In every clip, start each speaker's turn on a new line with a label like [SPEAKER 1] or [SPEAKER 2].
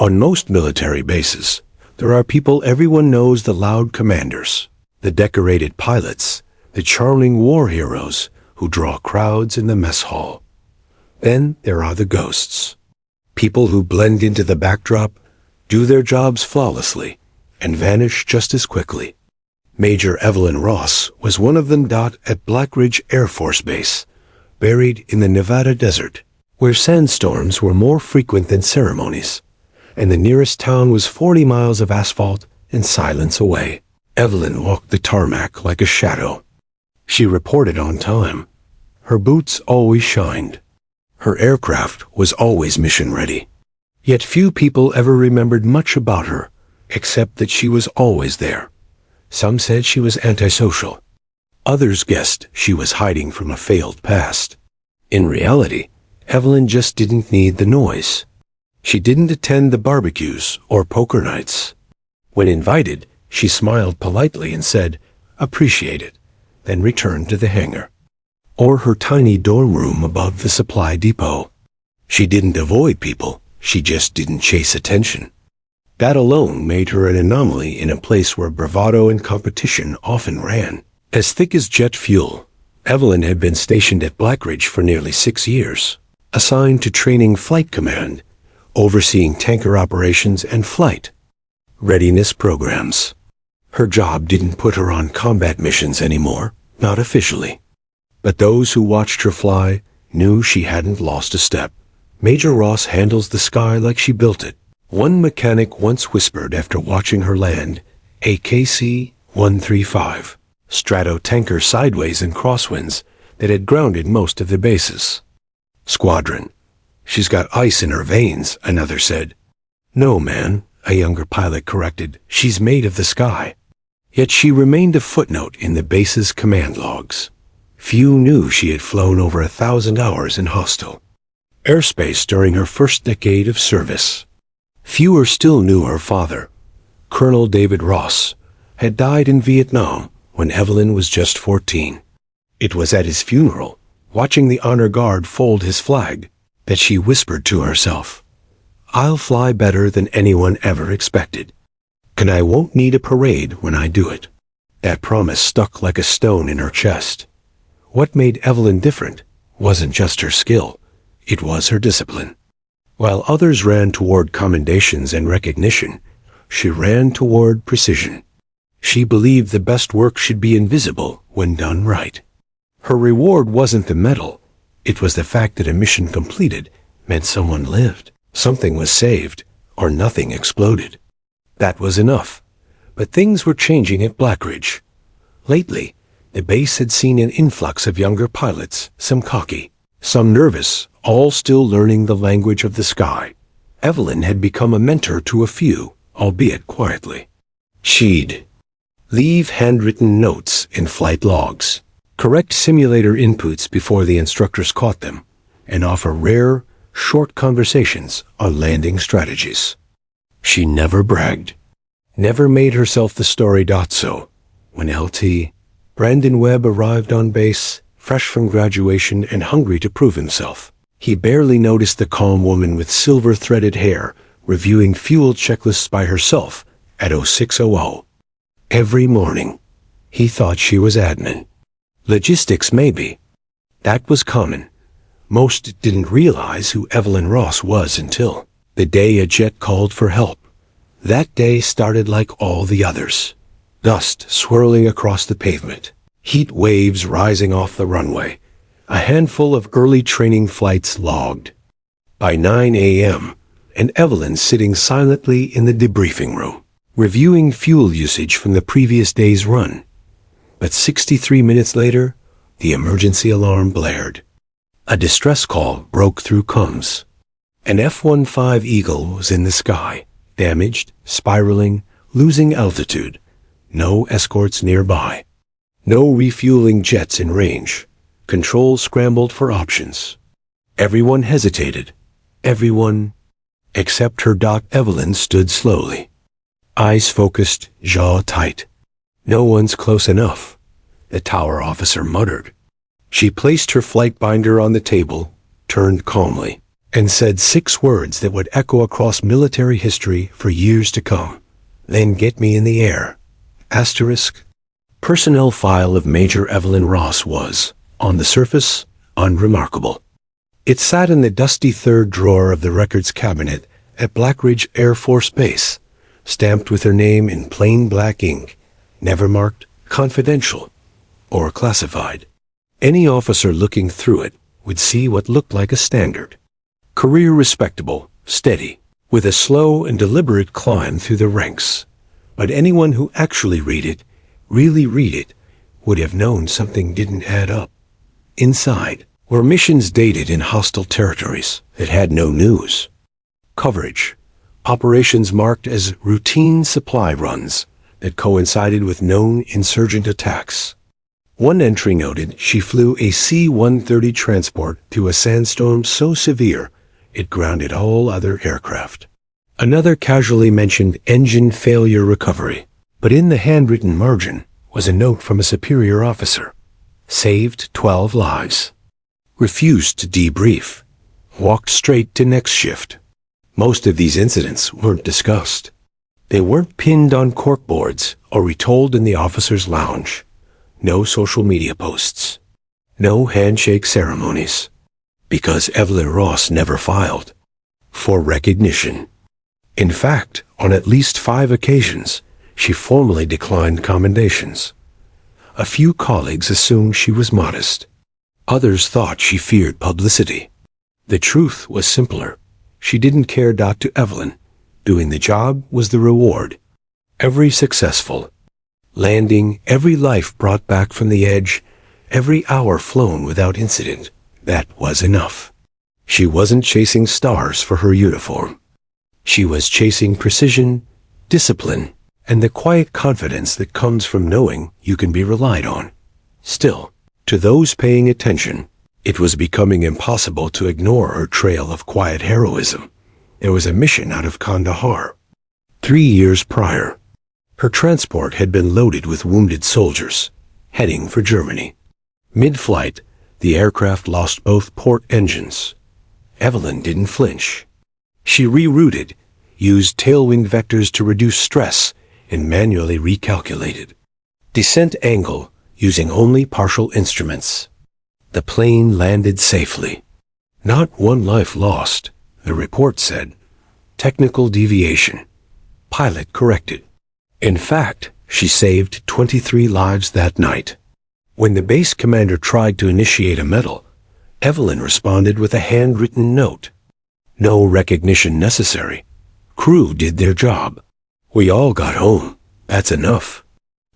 [SPEAKER 1] On most military bases, there are people everyone knows, the loud commanders, the decorated pilots, the charming war heroes who draw crowds in the mess hall. Then there are the ghosts, people who blend into the backdrop, do their jobs flawlessly, and vanish just as quickly. Major Evelyn Ross was one of them. At Black Ridge Air Force Base, buried in the Nevada desert, where sandstorms were more frequent than ceremonies, and the nearest town was 40 miles of asphalt and silence away. Evelyn walked the tarmac like a shadow. She reported on time. Her boots always shined. Her aircraft was always mission-ready. Yet few people ever remembered much about her, except that she was always there. Some said she was antisocial. Others guessed she was hiding from a failed past. In reality, Evelyn just didn't need the noise. She didn't attend the barbecues or poker nights. When invited, she smiled politely and said, "Appreciate it," then returned to the hangar, or her tiny dorm room above the supply depot. She didn't avoid people, she just didn't chase attention. That alone made her an anomaly in a place where bravado and competition often ran. As thick as jet fuel, Evelyn had been stationed at Black Ridge for nearly 6 years, assigned to training flight command, overseeing tanker operations and flight readiness programs. Her job didn't put her on combat missions anymore, not officially. But those who watched her fly knew she hadn't lost a step. Major Ross handles the sky like she built it. One mechanic once whispered after watching her land a KC-135 Strato tanker sideways in crosswinds that had grounded most of the bases. "Squadron. She's got ice in her veins," another said. "No, man," a younger pilot corrected. "She's made of the sky." Yet she remained a footnote in the base's command logs. Few knew she had flown over 1,000 hours in hostile airspace during her first decade of service. Fewer still knew her father, Colonel David Ross, had died in Vietnam when Evelyn was just 14. It was at his funeral, watching the honor guard fold his flag, that she whispered to herself, "I'll fly better than anyone ever expected, and I won't need a parade when I do it." That promise stuck like a stone in her chest. What made Evelyn different wasn't just her skill, it was her discipline. While others ran toward commendations and recognition, she ran toward precision. She believed the best work should be invisible when done right. Her reward wasn't the medal, it was the fact that a mission completed meant someone lived, something was saved, or nothing exploded. That was enough. But things were changing at Black Ridge. Lately, the base had seen an influx of younger pilots, some cocky, some nervous, all still learning the language of the sky. Evelyn had become a mentor to a few, albeit quietly. She'd leave handwritten notes in flight logs, correct simulator inputs before the instructors caught them, and offer rare, short conversations on landing strategies. She never bragged, never made herself the story. So, when LT Brandon Webb arrived on base, fresh from graduation and hungry to prove himself, he barely noticed the calm woman with silver-threaded hair reviewing fuel checklists by herself at 0600. Every morning, he thought she was admin. Logistics, maybe. That was common. Most didn't realize who Evelyn Ross was until the day a jet called for help. That day started like all the others. Dust swirling across the pavement, heat waves rising off the runway, a handful of early training flights logged. By 9 a.m., and Evelyn sitting silently in the debriefing room, reviewing fuel usage from the previous day's run. But 63 minutes later, the emergency alarm blared. A distress call broke through comms. An F-15 Eagle was in the sky, damaged, spiraling, losing altitude. No escorts nearby. No refueling jets in range. Control scrambled for options. Everyone hesitated. Everyone except her. Evelyn stood slowly. Eyes focused, jaw tight. "No one's close enough," the tower officer muttered. She placed her flight binder on the table, turned calmly. and said 6 words that would echo across military history for years to come. Then get me in the air. Asterisk. Personnel file of Major Evelyn Ross was, on the surface, unremarkable. It sat in the dusty third drawer of the records cabinet at Black Ridge Air Force Base, stamped with her name in plain black ink, never marked confidential or classified. Any officer looking through it would see what looked like a standard. Career respectable, steady, with a slow and deliberate climb through the ranks. But anyone who actually really read it, would have known something didn't add up. Inside were missions dated in hostile territories that had no news. Coverage. Operations marked as routine supply runs that coincided with known insurgent attacks. One entry noted she flew a C-130 transport through a sandstorm so severe it grounded all other aircraft. Another casually mentioned engine failure recovery, but in the handwritten margin was a note from a superior officer. Saved 12 lives. Refused to debrief. Walked straight to next shift. Most of these incidents weren't discussed. They weren't pinned on corkboards or retold in the officers' lounge. No social media posts. No handshake ceremonies. Because Evelyn Ross never filed for recognition. In fact, on at least 5 occasions, she formally declined commendations. A few colleagues assumed she was modest. Others thought she feared publicity. The truth was simpler. She didn't care to Evelyn. Doing the job was the reward. Every successful landing, every life brought back from the edge, every hour flown without incident, that was enough. She wasn't chasing stars for her uniform. She was chasing precision, discipline, and the quiet confidence that comes from knowing you can be relied on. Still, to those paying attention, it was becoming impossible to ignore her trail of quiet heroism. There was a mission out of Kandahar. 3 years prior, her transport had been loaded with wounded soldiers, heading for Germany. Mid-flight, the aircraft lost both port engines. Evelyn didn't flinch. She rerouted, used tailwind vectors to reduce stress, and manually recalculated descent angle using only partial instruments. The plane landed safely. Not one life lost, the report said. Technical deviation. Pilot corrected. In fact, she saved 23 lives that night. When the base commander tried to initiate a medal, Evelyn responded with a handwritten note. No recognition necessary. Crew did their job. We all got home. That's enough.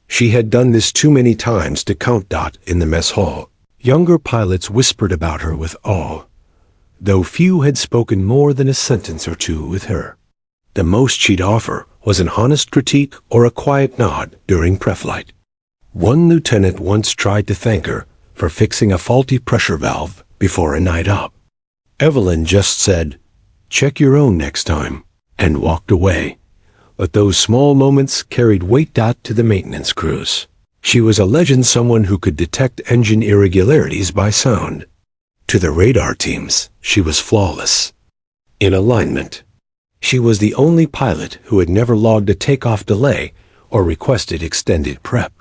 [SPEAKER 1] She had done this too many times to count. In the mess hall, younger pilots whispered about her with awe, though few had spoken more than a sentence or two with her. The most she'd offer was an honest critique or a quiet nod during preflight. One lieutenant once tried to thank her for fixing a faulty pressure valve before a night up. Evelyn just said, "Check your own next time," and walked away. But those small moments carried weight to the maintenance crews. She was a legend, someone who could detect engine irregularities by sound. To the radar teams, she was flawless. In alignment, she was the only pilot who had never logged a takeoff delay or requested extended prep.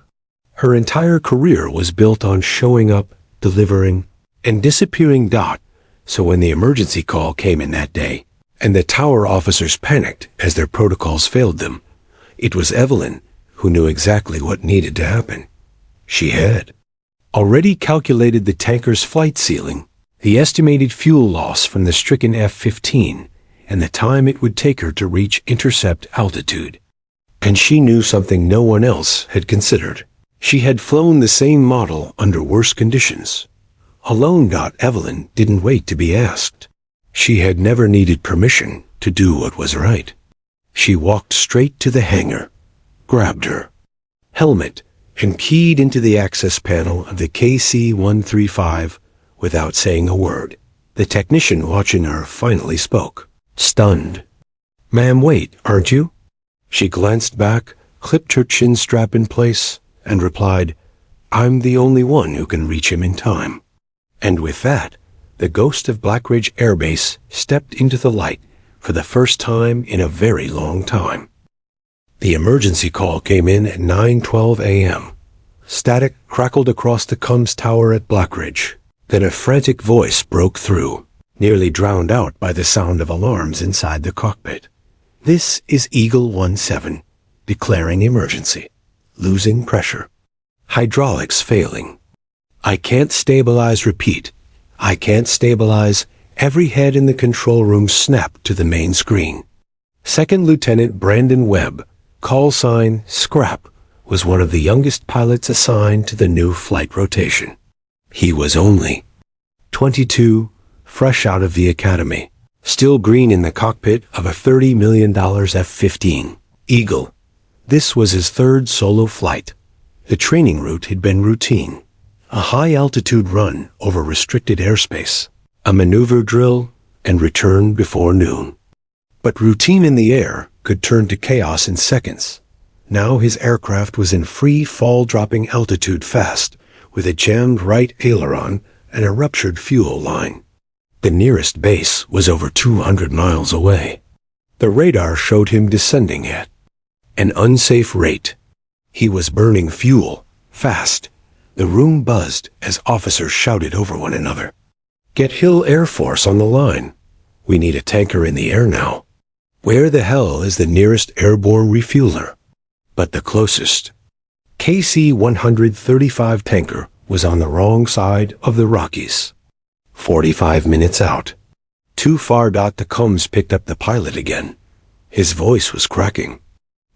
[SPEAKER 1] Her entire career was built on showing up, delivering, and disappearing. So when the emergency call came in that day, and the tower officers panicked as their protocols failed them, it was Evelyn who knew exactly what needed to happen. She had already calculated the tanker's flight ceiling, the estimated fuel loss from the stricken F-15, and the time it would take her to reach intercept altitude. And she knew something no one else had considered. She had flown the same model under worse conditions. Alone. Evelyn didn't wait to be asked. She had never needed permission to do what was right. She walked straight to the hangar, grabbed her helmet, and keyed into the access panel of the KC-135 without saying a word. The technician watching her finally spoke, stunned. "Ma'am, wait, aren't you?" She glanced back, clipped her chin strap in place, and replied, "I'm the only one who can reach him in time." And with that, the ghost of Blackridge Air Base stepped into the light for the first time in a very long time. The emergency call came in at 9:12 a.m. Static crackled across the comms tower at Blackridge. Then a frantic voice broke through, nearly drowned out by the sound of alarms inside the cockpit. "This is Eagle 17, declaring emergency. Losing pressure. Hydraulics failing. I can't stabilize, repeat. I can't stabilize." Every head in the control room snapped to the main screen. Second Lieutenant Brandon Webb, call sign Scrap, was one of the youngest pilots assigned to the new flight rotation. He was only 22, fresh out of the academy, still green in the cockpit of a $30 million F-15 Eagle. This was his third solo flight. The training route had been routine. A high-altitude run over restricted airspace, a maneuver drill, and return before noon. But routine in the air could turn to chaos in seconds. Now his aircraft was in free fall dropping altitude fast, with a jammed right aileron and a ruptured fuel line. The nearest base was over 200 miles away. The radar showed him descending at an unsafe rate. He was burning fuel, fast. The room buzzed as officers shouted over one another. "Get Hill Air Force on the line. We need a tanker in the air now. Where the hell is the nearest airborne refueler?" But the closest KC-135 tanker was on the wrong side of the Rockies. 45 minutes out. Too far. The comms picked up the pilot again. His voice was cracking.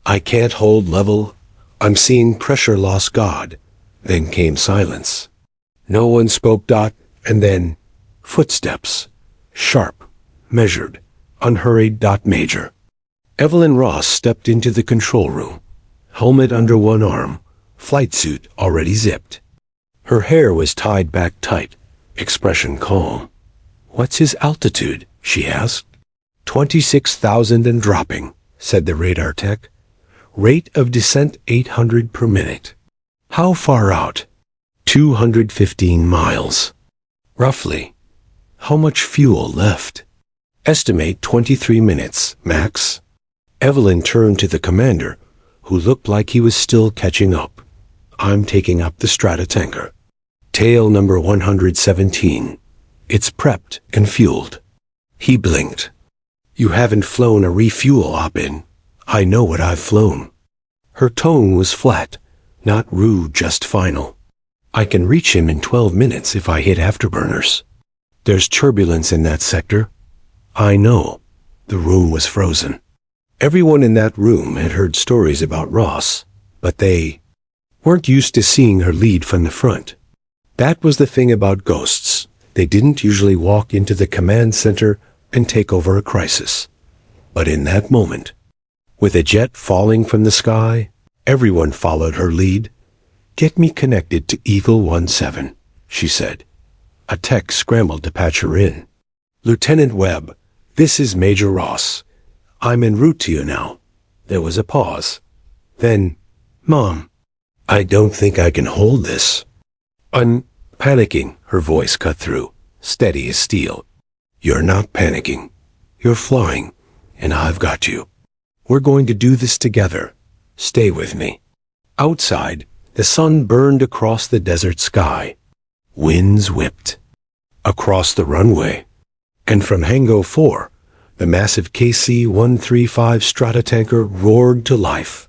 [SPEAKER 1] "I can't hold level. I'm seeing pressure loss, God." Then came silence. No one spoke. And then footsteps. Sharp, measured, unhurried. Major Evelyn Ross stepped into the control room, helmet under one arm, flight suit already zipped. Her hair was tied back tight, expression calm. "What's his altitude?" she asked. 26,000 and dropping, said the radar tech. "Rate of descent 800 per minute. How far out?" 215 miles. Roughly. How much fuel left? Estimate 23 minutes, max. Evelyn turned to the commander, who looked like he was still catching up. "I'm taking up the Stratotanker. Tail number 117. It's prepped and fueled." He blinked. "You haven't flown a refuel op-in. I know what I've flown." Her tone was flat, not rude, just final. "I can reach him in 12 minutes if I hit afterburners. There's turbulence in that sector." "I know." The room was frozen. Everyone in that room had heard stories about Ross, but they weren't used to seeing her lead from the front. That was the thing about ghosts. They didn't usually walk into the command center and take over a crisis. But in that moment, with a jet falling from the sky, everyone followed her lead. "Get me connected to Eagle 17, she said. A tech scrambled to patch her in. "Lieutenant Webb, this is Major Ross. I'm en route to you now." There was a pause. Then, "Mom, I don't think I can hold this." Panicking, her voice cut through, steady as steel. "You're not panicking. You're flying, and I've got you. We're going to do this together. Stay with me." Outside, the sun burned across the desert sky. Winds whipped across the runway. And from Hangar 4, the massive KC-135 Stratotanker roared to life.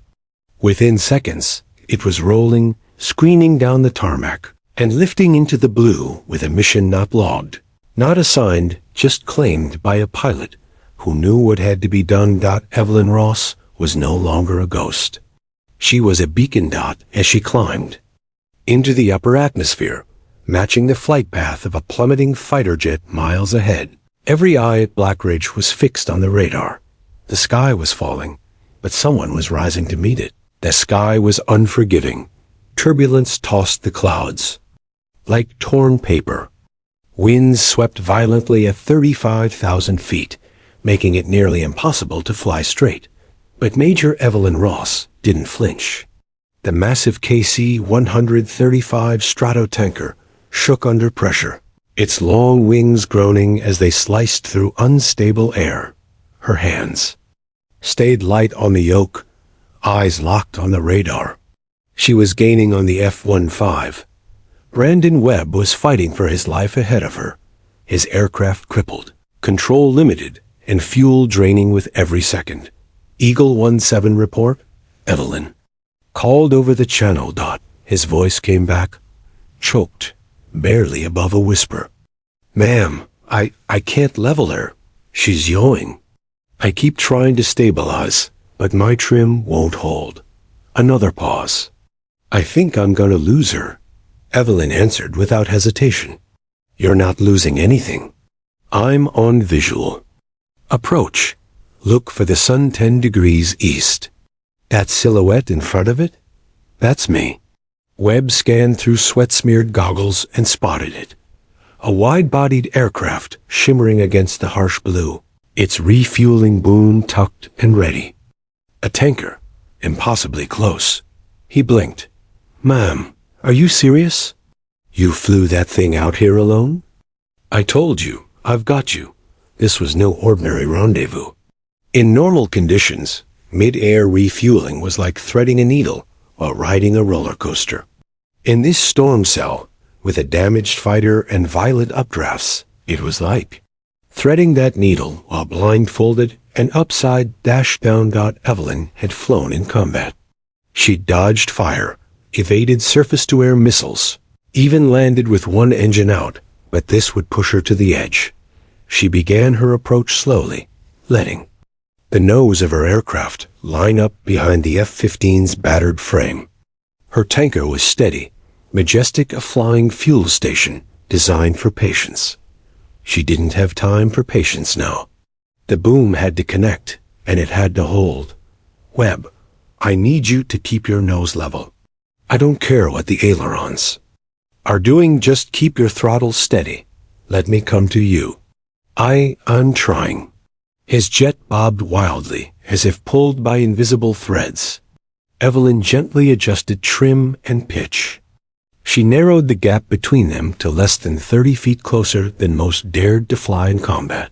[SPEAKER 1] Within seconds, it was rolling, screening down the tarmac, and lifting into the blue with a mission not logged, not assigned, just claimed by a pilot who knew what had to be done. Evelyn Ross was no longer a ghost. She was a beacon dot as she climbed into the upper atmosphere, matching the flight path of a plummeting fighter jet miles ahead. Every eye at Blackridge was fixed on the radar. The sky was falling, but someone was rising to meet it. The sky was unforgiving. Turbulence tossed the clouds like torn paper. Winds swept violently at 35,000 feet, making it nearly impossible to fly straight. But Major Evelyn Ross didn't flinch. The massive KC-135 Stratotanker shook under pressure. its long wings groaning as they sliced through unstable air. Her hands stayed light on the yoke, eyes locked on the radar. She was gaining on the F-15. Brandon Webb was fighting for his life ahead of her, his aircraft crippled, control limited, and fuel draining with every second. Eagle 17 report, Evelyn. Called over the channel. His voice came back, choked, barely above a whisper. Ma'am, I can't level her. She's yawing. I keep trying to stabilize, but my trim won't hold. Another pause. I think I'm gonna lose her, Evelyn answered without hesitation. You're not losing anything. I'm on visual. Approach. Look for the sun 10 degrees east. That silhouette in front of it? That's me. Webb scanned through sweat-smeared goggles and spotted it. A wide-bodied aircraft shimmering against the harsh blue, its refueling boom tucked and ready. A tanker, impossibly close. He blinked. Ma'am, are you serious? You flew that thing out here alone? I told you, I've got you. This was no ordinary rendezvous. In normal conditions, mid-air refueling was like threading a needle while riding a roller coaster. In this storm cell, with a damaged fighter and violent updrafts, it was like threading that needle while blindfolded and upside down. Evelyn had flown in combat. She dodged fire, evaded surface-to-air missiles, even landed with one engine out, but this would push her to the edge. She began her approach slowly, letting the nose of her aircraft line up behind the F-15's battered frame. Her tanker was steady, majestic, a flying fuel station designed for patience. She didn't have time for patience now. The boom had to connect, and it had to hold. Webb, I need you to keep your nose level. I don't care what the ailerons are doing, just keep your throttle steady. Let me come to you. I'm trying. His jet bobbed wildly, as if pulled by invisible threads. Evelyn gently adjusted trim and pitch. She narrowed the gap between them to less than 30 feet closer than most dared to fly in combat.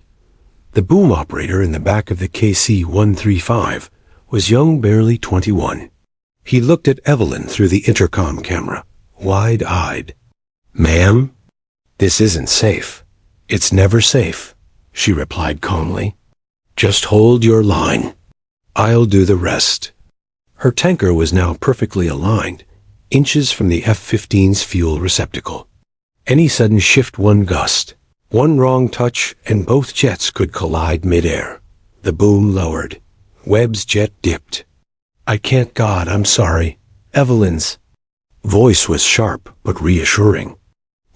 [SPEAKER 1] The boom operator in the back of the KC-135 was young, barely 21. He looked at Evelyn through the intercom camera, wide-eyed. Ma'am, this isn't safe. It's never safe, she replied calmly. Just hold your line. I'll do the rest. Her tanker was now perfectly aligned, inches from the F-15's fuel receptacle. Any sudden shift, one gust, one wrong touch, and both jets could collide midair. The boom lowered. Webb's jet dipped. I can't, God, I'm sorry. Evelyn's voice was sharp but reassuring.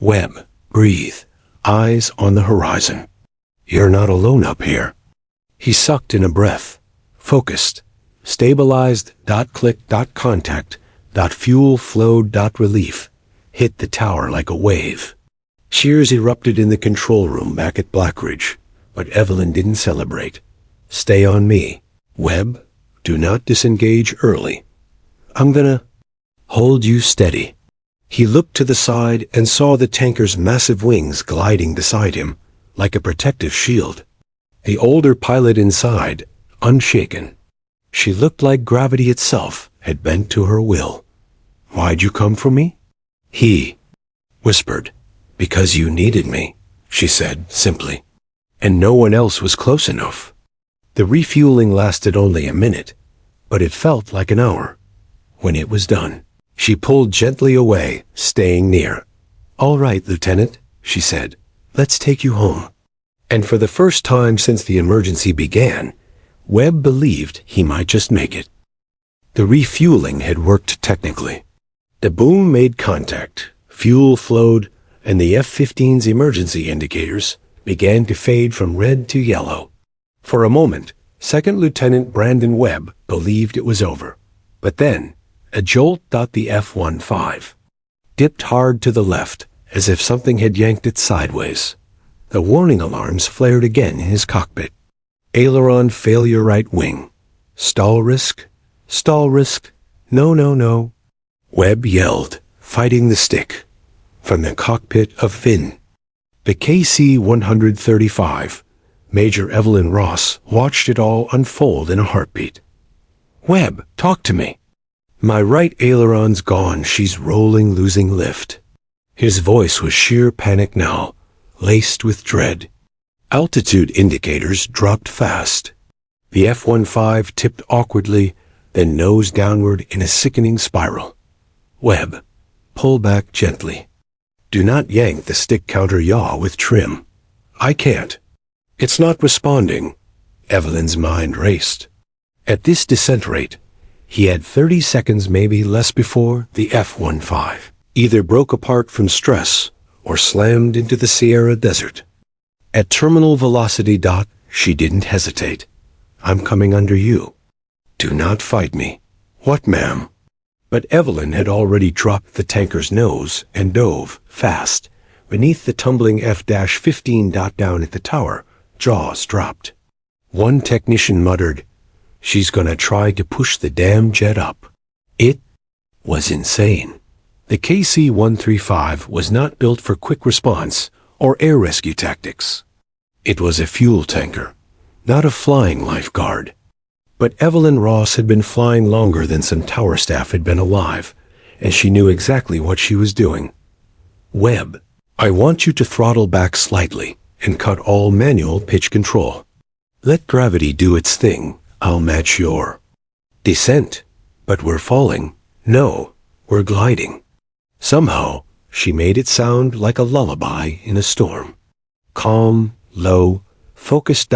[SPEAKER 1] Webb, breathe. Eyes on the horizon. You're not alone up here. He sucked in a breath. Focused. Stabilized. Click. Contact. Fuel flow. Relief. Hit the tower like a wave. Cheers erupted in the control room back at Blackridge, but Evelyn didn't celebrate. Stay on me. Webb, do not disengage early. I'm gonna hold you steady. He looked to the side and saw the tanker's massive wings gliding beside him, like a protective shield. The older pilot inside, unshaken. She looked like gravity itself had bent to her will. Why'd you come for me? He whispered. Because you needed me, she said simply. And no one else was close enough. The refueling lasted only a minute, but it felt like an hour. When it was done, she pulled gently away, staying near. All right, Lieutenant, she said. Let's take you home. And for the first time since the emergency began, Webb believed he might just make it. The refueling had worked technically. The boom made contact, fuel flowed, and the F-15's emergency indicators began to fade from red to yellow. For a moment, Second Lieutenant Brandon Webb believed it was over. But then, a jolt. The F-15 dipped hard to the left, as if something had yanked it sideways. The warning alarms flared again in his cockpit. Aileron failure, right wing. Stall risk. No. Webb yelled, fighting the stick. From the cockpit of Finn. The KC-135, Major Evelyn Ross, watched it all unfold in a heartbeat. "Webb, talk to me." "My right aileron's gone. She's rolling, losing lift." His voice was sheer panic now, laced with dread. Altitude indicators dropped fast. The F-15 tipped awkwardly, then nosed downward in a sickening spiral. "Webb, pull back gently. Do not yank the stick counter yaw with trim." "I can't. It's not responding." Evelyn's mind raced. At this descent rate, he had 30 seconds, maybe less, before the F-15 either broke apart from stress or slammed into the Sierra Desert. At terminal velocity, she didn't hesitate. "I'm coming under you. Do not fight me." "What, ma'am?" But Evelyn had already dropped the tanker's nose and dove, fast, beneath the tumbling F-15 down at the tower. Jaws dropped. One technician muttered, "She's gonna try to push the damn jet up." It was insane. The KC-135 was not built for quick response or air rescue tactics. It was a fuel tanker, not a flying lifeguard. But Evelyn Ross had been flying longer than some tower staff had been alive, and she knew exactly what she was doing. "Webb, I want you to throttle back slightly and cut all manual pitch control. Let gravity do its thing. I'll match your descent." "But we're falling." "No, we're gliding." Somehow, she made it sound like a lullaby in a storm. Calm, low, focused.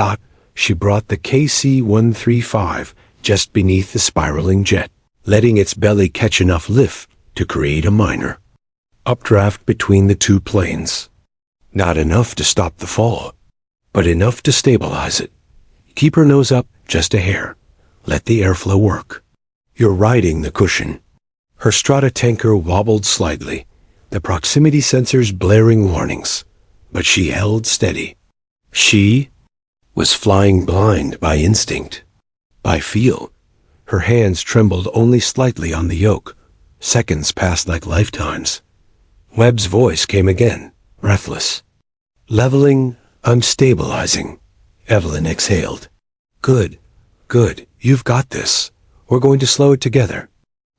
[SPEAKER 1] She brought the KC-135 just beneath the spiraling jet, letting its belly catch enough lift to create a minor updraft between the two planes. Not enough to stop the fall, but enough to stabilize it. Keep her nose up just a hair. Let the airflow work. You're riding the cushion. Her strata tanker wobbled slightly, the proximity sensors blaring warnings, but she held steady. She was flying blind by instinct, by feel. Her hands trembled only slightly on the yoke. Seconds passed like lifetimes. Webb's voice came again, breathless. "Leveling, I'm stabilizing." Evelyn exhaled. Good. You've got this. We're going to slow it together."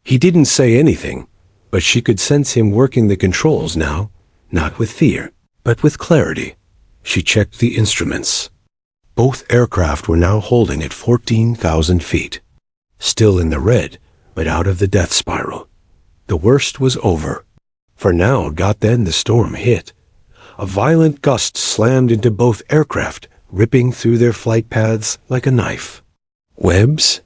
[SPEAKER 1] He didn't say anything, but she could sense him working the controls now, not with fear, but with clarity. She checked the instruments. Both aircraft were now holding at 14,000 feet. Still in the red, but out of the death spiral. The worst was over. For now, then the storm hit. A violent gust slammed into both aircraft, ripping through their flight paths like a knife. "Webb's?"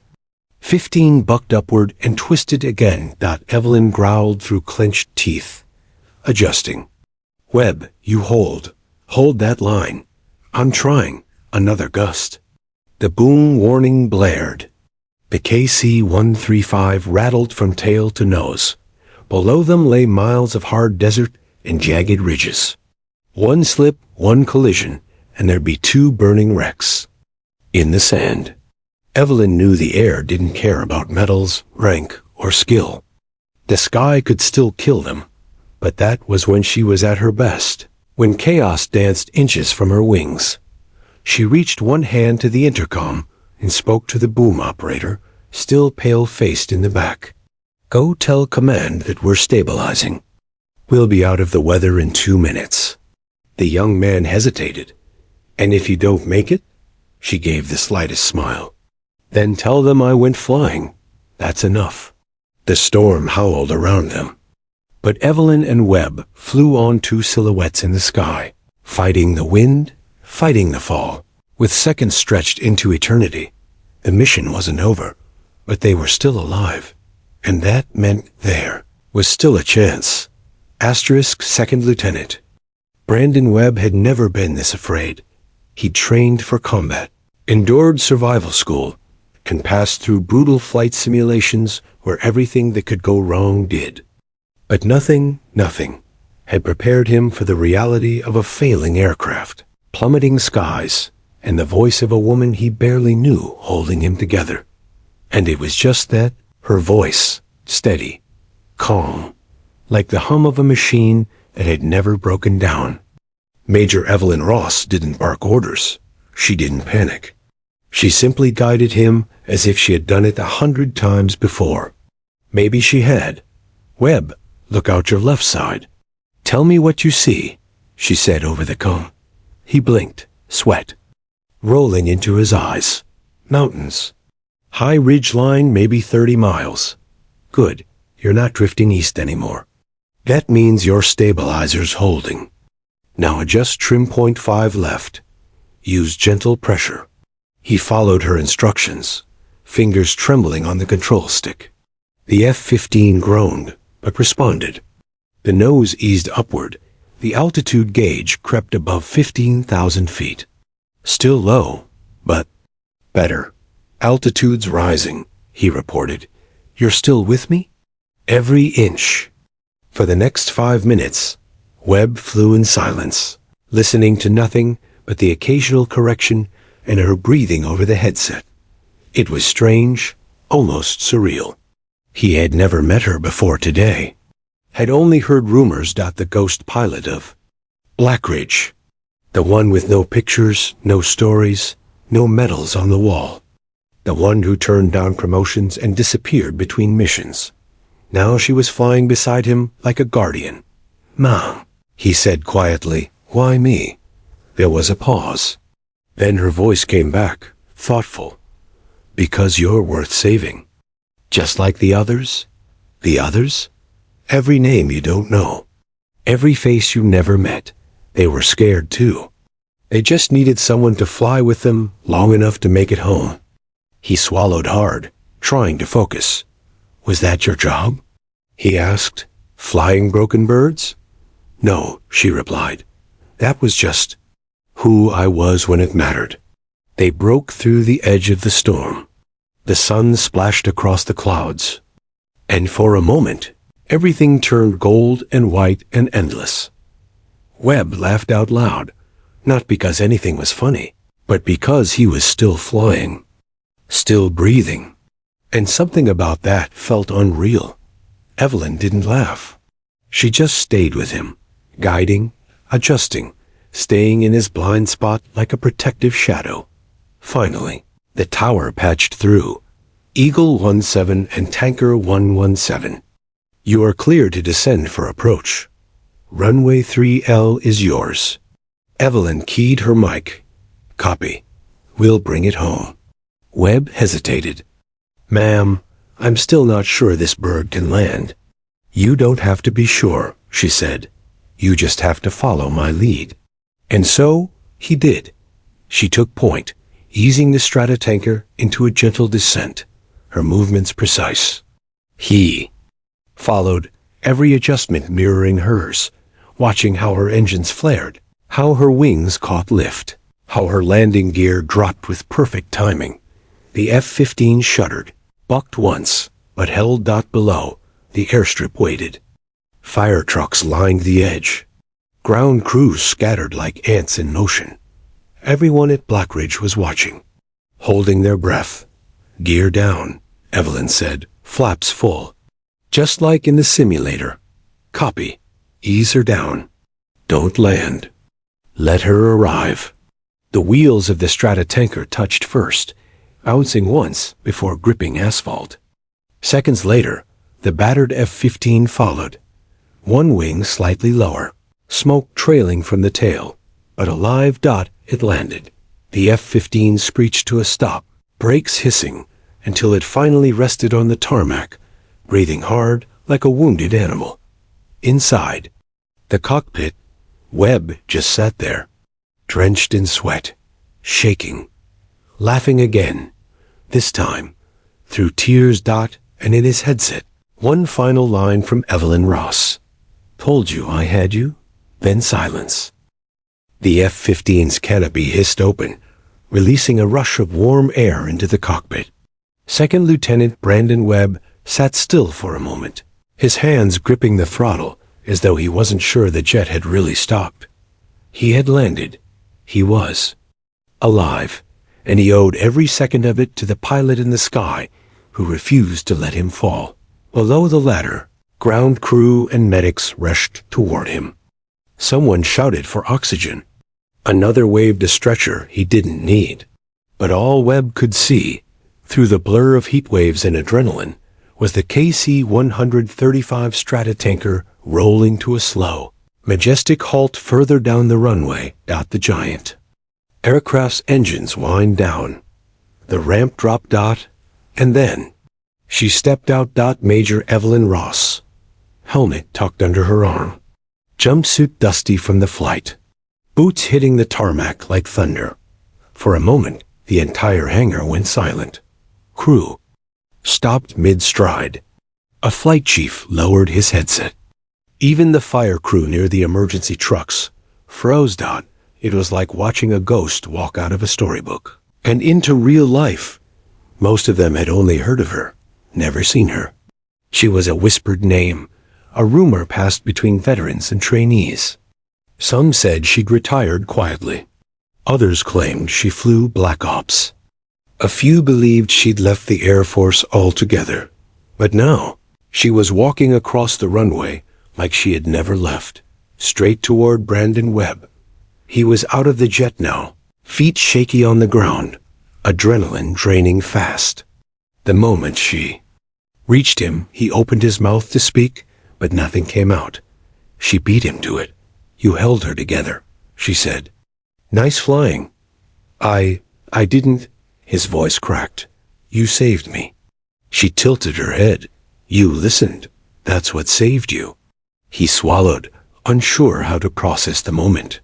[SPEAKER 1] 15 bucked upward and twisted again. Evelyn growled through clenched teeth. Adjusting. "Webb, you hold. Hold that line." "I'm trying." Another gust. The boom warning blared. The KC-135 rattled from tail to nose. Below them lay miles of hard desert and jagged ridges. One slip, one collision, and there'd be 2 burning wrecks. In the sand. Evelyn knew the air didn't care about metals, rank, or skill. The sky could still kill them, but that was when she was at her best, when chaos danced inches from her wings. She reached one hand to the intercom and spoke to the boom operator, still pale-faced in the back. "Go tell command that we're stabilizing. We'll be out of the weather in 2 minutes." The young man hesitated. "And if you don't make it?" She gave the slightest smile. "Then tell them I went flying. That's enough." The storm howled around them. But Evelyn and Webb flew on 2 silhouettes in the sky, fighting the wind, fighting the fall, with seconds stretched into eternity. The mission wasn't over, but they were still alive, and that meant there was still a chance. Second Lieutenant. Brandon Webb had never been this afraid. He'd trained for combat, endured survival school, and passed through brutal flight simulations where everything that could go wrong did. But nothing had prepared him for the reality of a failing aircraft, plummeting skies, and the voice of a woman he barely knew holding him together. And it was just that, her voice, steady, calm, like the hum of a machine that had never broken down. Major Evelyn Ross didn't bark orders. She didn't panic. She simply guided him as if she had done it 100 times before. Maybe she had. "Webb, look out your left side. Tell me what you see," she said over the cone. He blinked, sweat rolling into his eyes. Mountains. High ridge line, maybe 30 miles. Good, you're not drifting east anymore. That means your stabilizer's holding. Now adjust trim point 5 left. Use gentle pressure. He followed her instructions, fingers trembling on the control stick. The F-15 groaned, but responded. The nose eased upward. The altitude gauge crept above 15,000 feet. Still low, but better. "Altitude's rising," he reported. "You're still with me?" "Every inch." For the next 5 minutes, Webb flew in silence, listening to nothing but the occasional correction and her breathing over the headset. It was strange, almost surreal. He had never met her before today. Had only heard rumors about the ghost pilot of Blackridge, the one with no pictures, no stories, no medals on the wall, the one who turned down promotions and disappeared between missions. Now she was flying beside him like a guardian. "Mom," he said quietly, "why me?" There was a pause. Then her voice came back, thoughtful. "Because you're worth saving. Just like the others." "The others?" "Every name you don't know. Every face you never met. They were scared too. They just needed someone to fly with them long enough to make it home." He swallowed hard, trying to focus. "Was that your job?" he asked. "Flying broken birds?" "No," she replied. "That was just who I was when it mattered." They broke through the edge of the storm. The sun splashed across the clouds. And for a moment, everything turned gold and white and endless. Webb laughed out loud, not because anything was funny, but because he was still flying, still breathing. And something about that felt unreal. Evelyn didn't laugh. She just stayed with him, guiding, adjusting, staying in his blind spot like a protective shadow. Finally, the tower patched through. Eagle 17 and Tanker 117. "You are clear to descend for approach. Runway 3L is yours." Evelyn keyed her mic. "Copy. We'll bring it home." Webb hesitated. "Ma'am, I'm still not sure this bird can land." "You don't have to be sure," she said. "You just have to follow my lead." And so he did. She took point, easing the Stratotanker into a gentle descent, her movements precise. He followed, every adjustment mirroring hers, watching how her engines flared, how her wings caught lift, how her landing gear dropped with perfect timing. The F-15 shuddered, bucked once, but held below. The airstrip waited. Fire trucks lined the edge. Ground crews scattered like ants in motion. Everyone at Blackridge was watching, holding their breath. "Gear down," Evelyn said, "flaps full. Just like in the simulator." "Copy. Ease her down. Don't land. Let her arrive." The wheels of the Stratotanker touched first, bouncing once before gripping asphalt. Seconds later, the battered F-15 followed. One wing slightly lower, smoke trailing from the tail, but a live dot it landed. The F-15 screeched to a stop, brakes hissing, until it finally rested on the tarmac, breathing hard like a wounded animal. Inside the cockpit, Webb just sat there, drenched in sweat, shaking, laughing again, this time through tears and in his headset. One final line from Evelyn Ross. "Told you I had you." Then silence. The F-15's canopy hissed open, releasing a rush of warm air into the cockpit. Second Lieutenant Brandon Webb sat still for a moment, his hands gripping the throttle as though he wasn't sure the jet had really stopped. He had landed. He was alive, and he owed every second of it to the pilot in the sky who refused to let him fall. Below the ladder, ground crew and medics rushed toward him. Someone shouted for oxygen. Another waved a stretcher he didn't need. But all Webb could see, through the blur of heat waves and adrenaline, was the KC-135 Stratotanker rolling to a slow, majestic halt further down the runway. The giant aircraft's engines whined down. The ramp dropped. And then she stepped out. Major Evelyn Ross, helmet tucked under her arm, jumpsuit dusty from the flight, boots hitting the tarmac like thunder. For a moment, the entire hangar went silent. Crew stopped mid-stride. A flight chief lowered his headset. Even the fire crew near the emergency trucks froze. It was like watching a ghost walk out of a storybook and into real life. Most of them had only heard of her, never seen her. She was a whispered name, a rumor passed between veterans and trainees. Some said she'd retired quietly. Others claimed she flew Black Ops. A few believed she'd left the Air Force altogether. But now, she was walking across the runway like she had never left, straight toward Brandon Webb. He was out of the jet now, feet shaky on the ground, adrenaline draining fast. The moment she reached him, he opened his mouth to speak, but nothing came out. She beat him to it. "You held her together," she said. "Nice flying." I didn't," his voice cracked. "You saved me." She tilted her head. "You listened. That's what saved you." He swallowed, unsure how to process the moment.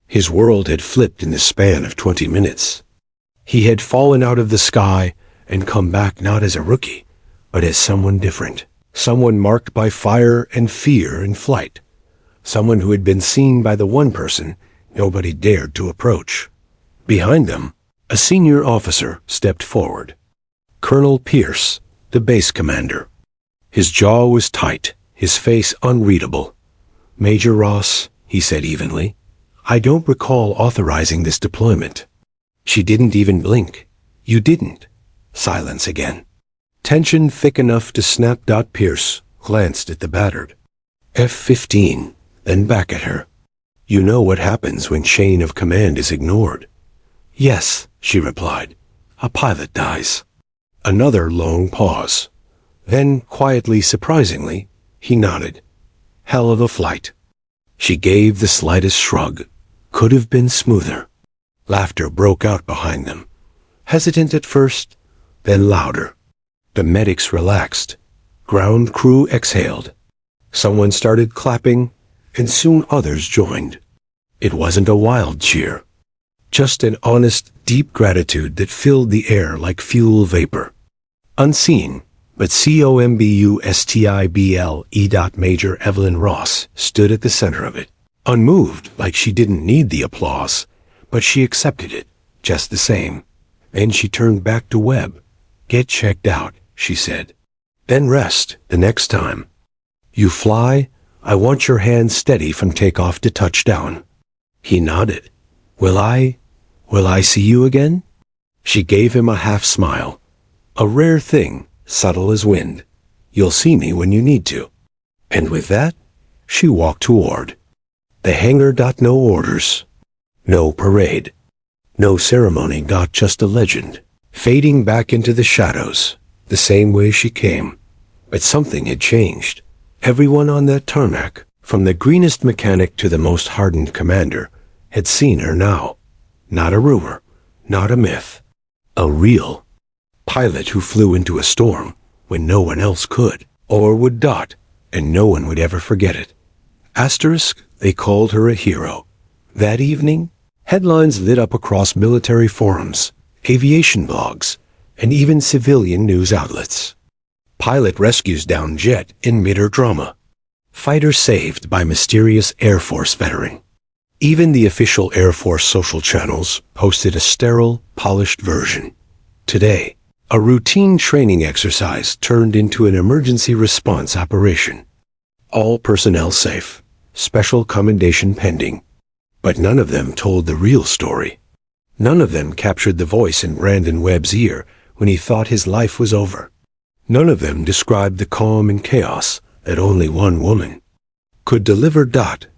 [SPEAKER 1] His world had flipped in the span of 20 minutes. He had fallen out of the sky and come back not as a rookie, but as someone different, someone marked by fire and fear in flight, someone who had been seen by the one person nobody dared to approach. Behind them, a senior officer stepped forward. Colonel Pierce, the base commander. His jaw was tight, his face unreadable. "Major Ross," he said evenly, "I don't recall authorizing this deployment." She didn't even blink. "You didn't." Silence again. Tension thick enough to snap. Pierce glanced at the battered F-15, then back at her. "You know what happens when chain of command is ignored." "Yes," she replied. "A pilot dies." Another long pause. Then, quietly, surprisingly, he nodded. "Hell of a flight." She gave the slightest shrug. "Could have been smoother." Laughter broke out behind them. Hesitant at first, then louder. The medics relaxed. Ground crew exhaled. Someone started clapping, and soon others joined. It wasn't a wild cheer. Just an honest, deep gratitude that filled the air like fuel vapor. Unseen, but COMBUSTIBLE. Major Evelyn Ross stood at the center of it, unmoved like she didn't need the applause, but she accepted it, just the same. Then she turned back to Webb. "Get checked out," she said. "Then rest the next time you fly. I want your hands steady from takeoff to touchdown." He nodded. Will I see you again?" She gave him a half smile. "A rare thing, subtle as wind. You'll see me when you need to." And with that, she walked toward the hangar. No orders. No parade. No ceremony. Just a legend, fading back into the shadows, the same way she came. But something had changed. Everyone on that tarmac, from the greenest mechanic to the most hardened commander, had seen her now. Not a rumor, not a myth. A real pilot who flew into a storm when no one else could, or would. And no one would ever forget it. Asterisk, they called her a hero. That evening, headlines lit up across military forums, aviation blogs, and even civilian news outlets. Pilot rescues down jet in mid-air drama. Fighter saved by mysterious Air Force veteran. Even the official Air Force social channels posted a sterile, polished version. Today, a routine training exercise turned into an emergency response operation. All personnel safe, special commendation pending. But none of them told the real story. None of them captured the voice in Brandon Webb's ear when he thought his life was over. None of them described the calm and chaos that only one woman could deliver.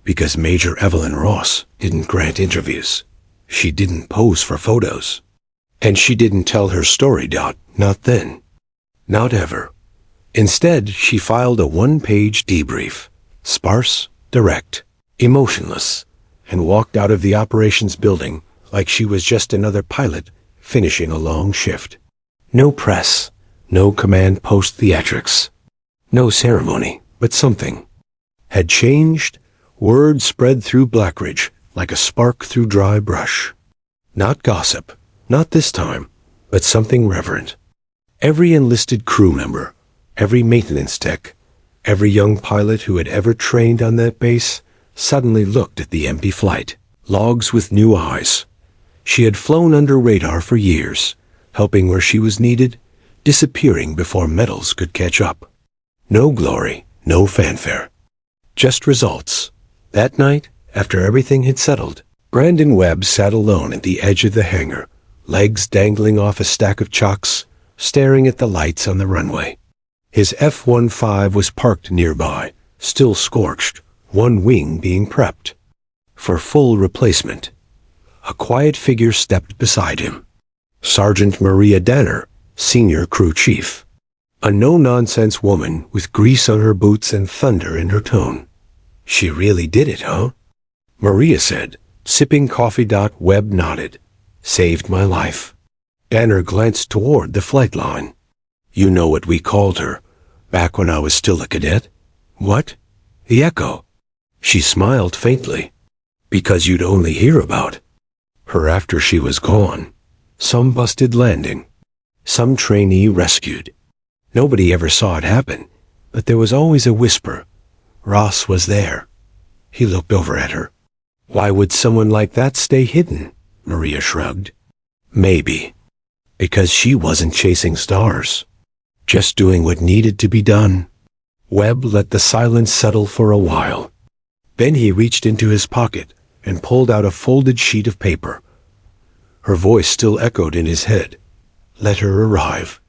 [SPEAKER 1] Because Major Evelyn Ross didn't grant interviews. She didn't pose for photos. And she didn't tell her story. Not then. Not ever. Instead, she filed a one-page debrief, sparse, direct, emotionless, and walked out of the operations building like she was just another pilot finishing a long shift. No press, no command post theatrics, no ceremony, but something had changed. Word spread through Blackridge like a spark through dry brush. Not gossip, not this time, but something reverent. Every enlisted crew member, every maintenance tech, every young pilot who had ever trained on that base suddenly looked at the empty flight logs with new eyes. She had flown under radar for years, helping where she was needed, disappearing before medals could catch up. No glory, no fanfare. Just results. That night, after everything had settled, Brandon Webb sat alone at the edge of the hangar, legs dangling off a stack of chocks, staring at the lights on the runway. His F-15 was parked nearby, still scorched, one wing being prepped for full replacement. A quiet figure stepped beside him. Sergeant Maria Danner, senior crew chief. A no-nonsense woman with grease on her boots and thunder in her tone. She really did it, huh? Maria said, sipping coffee. Webb nodded. Saved my life. Danner glanced toward the flight line. You know what we called her, back when I was still a cadet? What? The Echo. She smiled faintly. Because you'd only hear about her after she was gone. Some busted landing. Some trainee rescued. Nobody ever saw it happen, but there was always a whisper. Ross was there. He looked over at her. Why would someone like that stay hidden? Maria shrugged. Maybe. Because she wasn't chasing stars. Just doing what needed to be done. Webb let the silence settle for a while. Then he reached into his pocket and pulled out a folded sheet of paper. Her voice still echoed in his head. Let her arrive.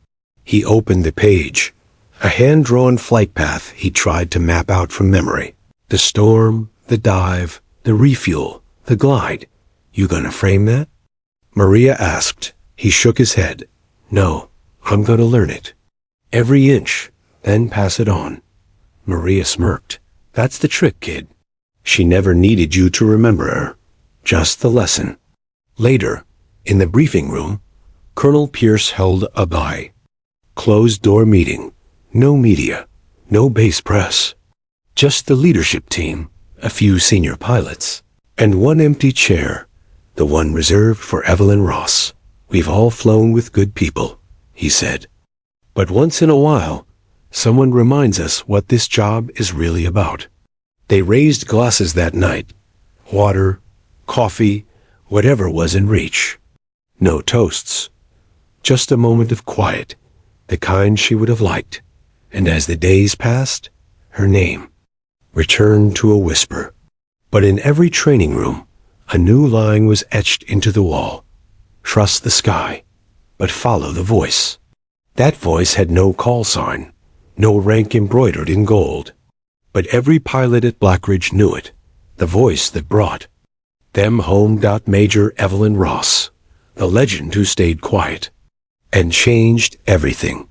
[SPEAKER 1] He opened the page. A hand-drawn flight path he tried to map out from memory. The storm, the dive, the refuel, the glide. You gonna frame that? Maria asked. He shook his head. No, I'm gonna learn it. Every inch, then pass it on. Maria smirked. That's the trick, kid. She never needed you to remember her. Just the lesson. Later, in the briefing room, Colonel Pierce held a bye. Closed-door meeting. No media. No base press. Just the leadership team, a few senior pilots, and one empty chair, the one reserved for Evelyn Ross. We've all flown with good people, he said. But once in a while, someone reminds us what this job is really about. They raised glasses that night. Water, coffee, whatever was in reach. No toasts. Just a moment of quiet, the kind she would have liked. And as the days passed, her name returned to a whisper. But in every training room, a new line was etched into the wall. Trust the sky, but follow the voice. That voice had no call sign, no rank embroidered in gold. But every pilot at Blackridge knew it, the voice that brought them home. Major Evelyn Ross, the legend who stayed quiet and changed everything.